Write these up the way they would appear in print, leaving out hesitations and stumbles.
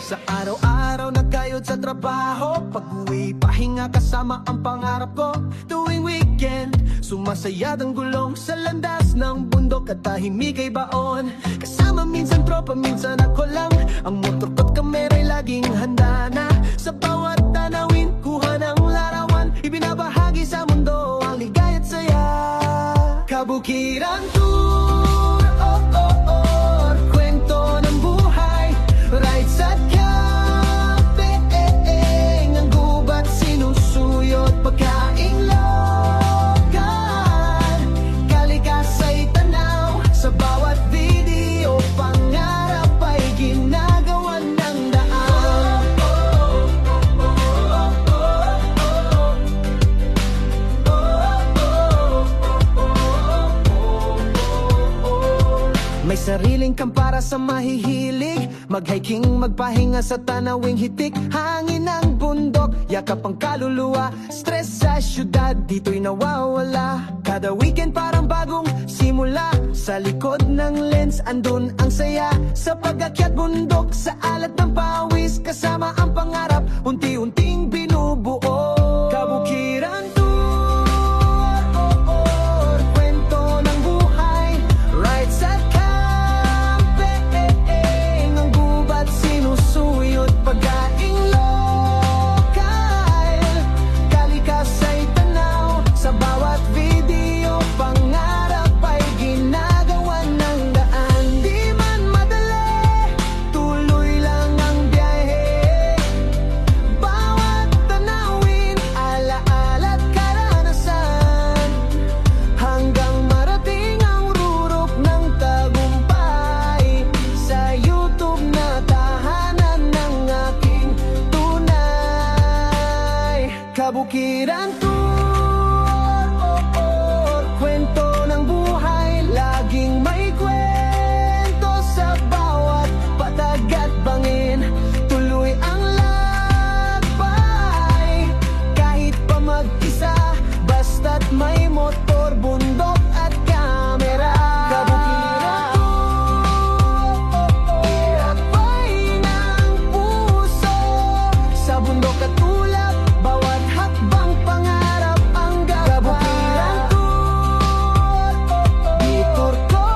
Sa araw-araw nagkayod sa trabaho, pag-uwi pahinga kasama ang pangarap ko. Tuwing weekend, sumasayad ang gulong sa landas ng bundok at tahimik ay baon. Kasama minsan tropa, minsan ako lang. Ang motor ko't kamera'y laging handa na. Sa bawat tanawin, kuha ng larawan, ibinabahagi sa mundo ang ligaya't saya. Kabukiran tour, oh oh oh, kwento ng buhay, rides at pagkaing local, kalikasa'y tanaw. Sa bawat video, pangarap ay ginagawan ng daan. May sariling kang para sa mahihilig, mag-hiking, magpahinga sa tanawing hitik. Hangin ng bundok, yakap ang kaluluwa. Stress sa syudad, dito'y nawawala. Kada weekend parang bagong simula. Sa likod ng lens, andun ang saya. Sa pag-akyat bundok, sa alat ng pawis, kasama ang pangarap, unti-unting binubuo. Kabukiran tour, oh oh, kwento ng buhay, rides at camping, ang gubat sinusuyot, pagkaing lokal, kalikasa'y tanaw. Sa bawat video, pangarap ay ginagawan ng daan. Di man madali, tuloy lang ang biyahe. Bawat tanawin, alaala at karanasan, hanggang marating ang rurok ng tagumpay. Sa YouTube na tahanan ng aking tunay. Kabukiran tour, oh oh, kwento ng buhay, laging may kwento sa bawat patag at bangin. Tuloy ang lakbay, kahit pa mag-isa, basta't may motor, bundok at kamera. Kabukiran tour, oh oh, akbay ng puso. Sa bundok at ulap, bawat hakbang pangarap ang gabay. Kabukiran tour, oh oh, dito'r ko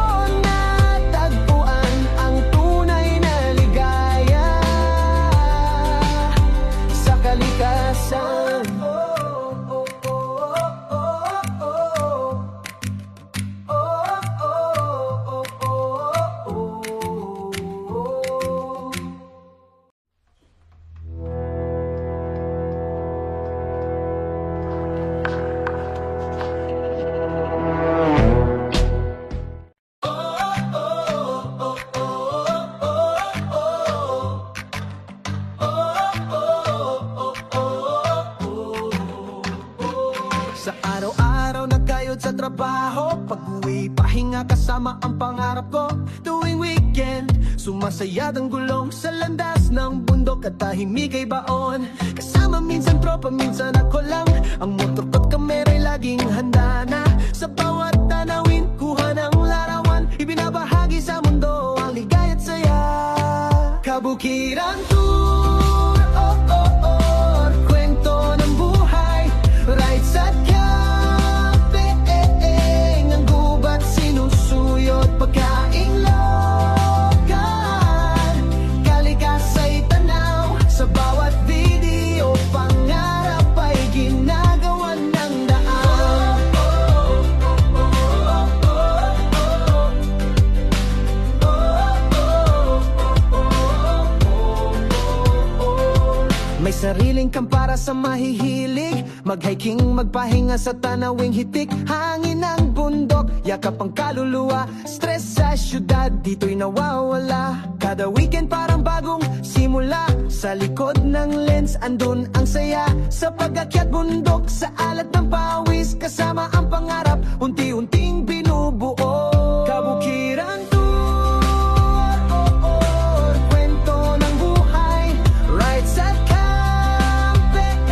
natagpuan ang tunay na ligaya sa kalikasan. Sa araw-araw nagkayod sa trabaho, pag-uwi pahinga kasama ang pangarap ko. Tuwing weekend, sumasayad ang gulong sa landas ng bundok at tahimik ay baon. Kasama minsan tropa, minsan ako lang. Ang motor ko't kamera'y laging handa na. Sa bawat tanawin, kuha ng larawan, ibinabahagi sa mundo ang ligaya't saya. Kabukiran tour, oh oh oh, kwento ng buhay, rides at camping, ang gubat sinusuyot, pagkaing lokal, kalikasa'y tanaw. Sa bawat video, pangarap ay ginagawan ng daan. sariling para sa mahihilig, mag-hiking, magpahinga sa tanawing hitik. Hangin ng bundok, yakap ang kaluluwa. Stress sa syudad, dito'y nawawala. Kada weekend parang bagong simula. Sa likod ng lens, andun ang saya. Sa pag-akyat bundok, sa alat ng pawis, kasama ang pangarap, unti-unting binubuo. Kabukiran tour, kwento ng buhay, rides at camping,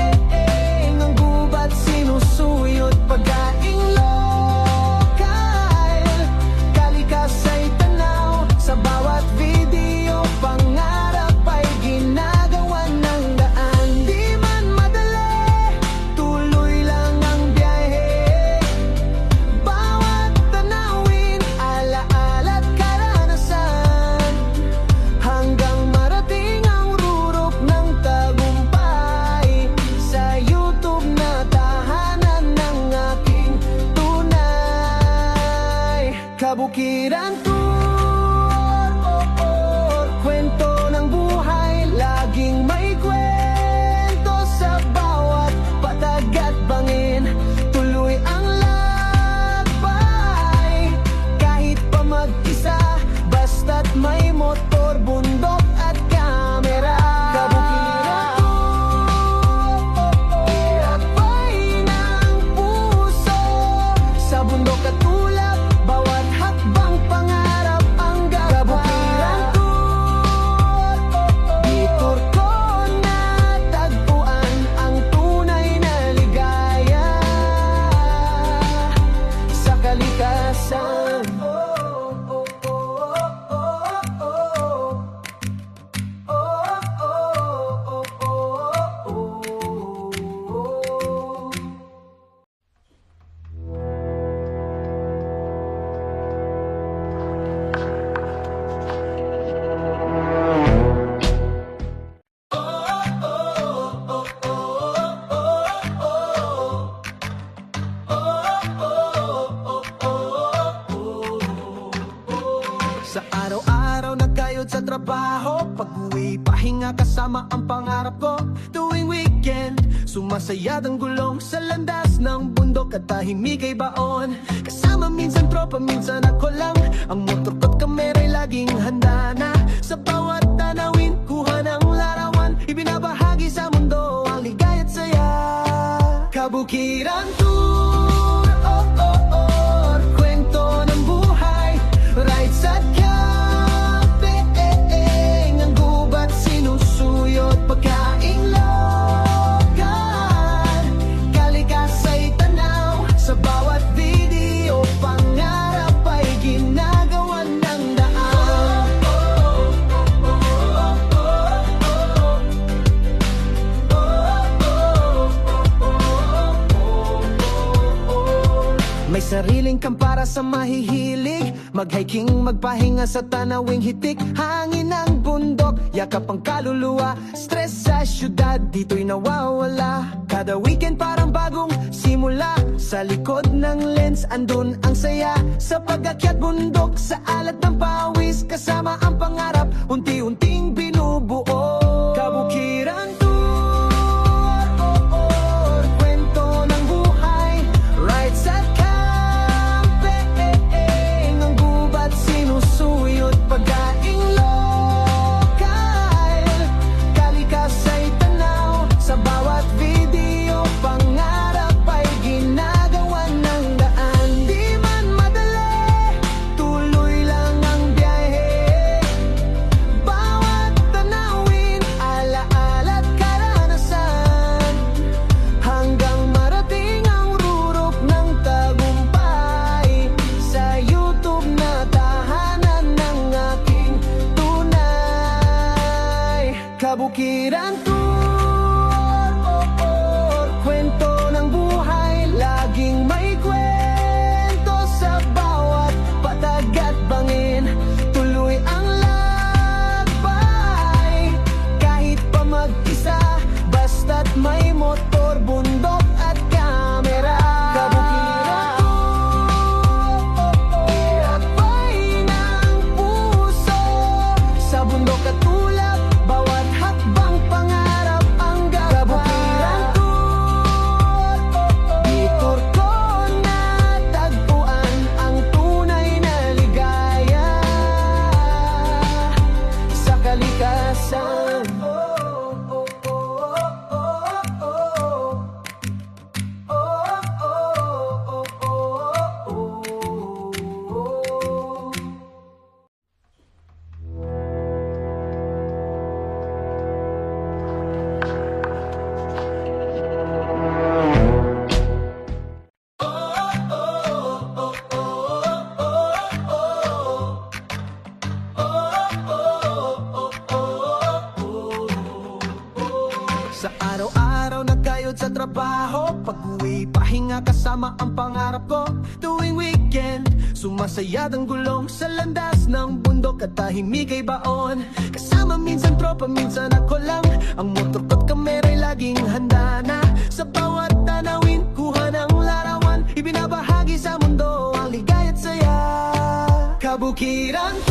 ang gubat sinusuyot, pagkaing lokal, kalikasay tanaw, sa bawat video, pangarap ay ginagawa ng daan. Di man madali, tuloy lang ang biyahe, bawat tanawin, alaala't karanasan, hanggang marating ang rurok ng tagumpay. Sa YouTube na tahanan ng aking tunay. Kabukiran tour, kwento ng buhay, laging may kwento sa bawat patag at bangin. Tuloy ang lakbay, kahit pa mag-isa, basta't may motor, bundok at kamera. Kabukiran tour, iakbay ng puso, sa bundok at ulap, bawat hakbang pangarap ang gabay. Kabukiran tour, detour ko natagpuan ang tunay na ligaya sa kalikasan. Sa araw-araw nagkayod sa trabaho, pag-uwi pahinga kasama ang pangarap ko. Tuwing weekend, sumasayad ang gulong sa landas ng bundok at tahimik ay baon. Kasama minsan tropa, minsan ako lang, ang motor ko't kamera'y laging handa na. Sa bawat tanawin, kuha ng larawan, ibinabahagi sa mundo ang ligaya't saya. Kabukiran tour, kwento ng buhay, rides at camping, ang gubat sinusuyot, pagkaing lokal, kalikasay tanaw, sa bawat video, pangarap ay ginagawa ng daan. May sariling para sa mahihilig, mag-hiking, magpahinga sa tanawing hitik. Hangin ng bundok, yakap ang kaluluwa. Stress sa syudad, dito'y nawawala. Kada weekend parang bagong simula. Sa likod ng lens, andun ang saya. Sa pag-akyat bundok, sa alat ng pawis, kasama ang pangarap, unti-unting binubuo. Kabukiran tour, kwento ng buhay, rides at camping, ang gubat sinusuyot, pagkaing lokal, kalikasay tanaw, sa bawat video, pangarap ay ginagawa ng daan. Di man madali, tuloy lang ang biyahe, kayod sa trabaho. Pag-uwi, pahinga kasama ang pangarap ko. Tuwing weekend, sumasayad ang gulong sa landas ng bundok at tahimik ay baon. Kasama minsan tropa, minsan ako lang. Ang motor ko't kamera'y laging handa na. Sa bawat tanawin, kuha ng larawan. Ibinabahagi sa mundo ang ligaya't saya. Kabukiran